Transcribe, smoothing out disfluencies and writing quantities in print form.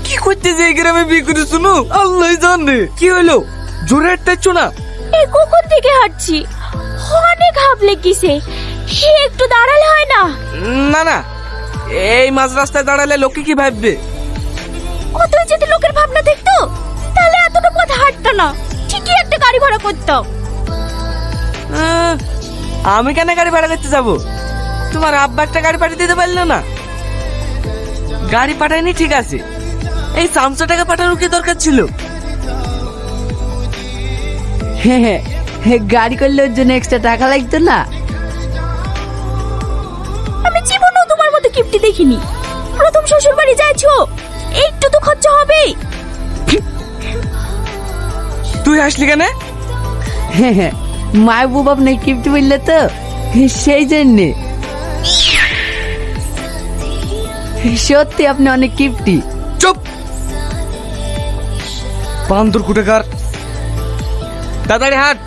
কি করতে যে এই গ্রামে বিয়ে করে শুনো আল্লাহ জানে কি হলো জোরে হাঁটতেছো না এই কখন থেকে হাঁটছি অনেক হাঁপ লেগেছে একটু দাঁড়ালে হয় না? না না এই মাঝ রাস্তায় দাঁড়ালে লোকে কি ভাববে অতই যদি লোকের ভাবনা দেখতো তাহলে এতটা পথ হাঁটতো না, ঠিকই একটা গাড়ি ভাড়া করতাম। আমি কেন গাড়ি ভাড়া করতে যাবো? তোমার আব্বা একটা গাড়ি পাঠিয়ে দিতে পারলো না? গাড়ি পাঠায়নি ঠিক আছে, এই 500 টাকা পাঠানোর কি দরকার ছিল? হ্যাঁ, গাড়ি করলে ওর জন্য এক্সট্রা টাকা লাগতো না। আমি জীবনেও তোমার মতো কিপটি দেখিনি। প্রথম শ্বশুর বাড়ি যাইছো, একটু তো খরচা হবেই। তুই আসলি কেন? হ্যাঁ, মাহবুব আপনি কিপ্টি বললে তো সেই জন্যে। সত্যি আপনি অনেক কিপ্টি। চুপ বান্দর কুটেকার, তাড়াতাড়ি হাট।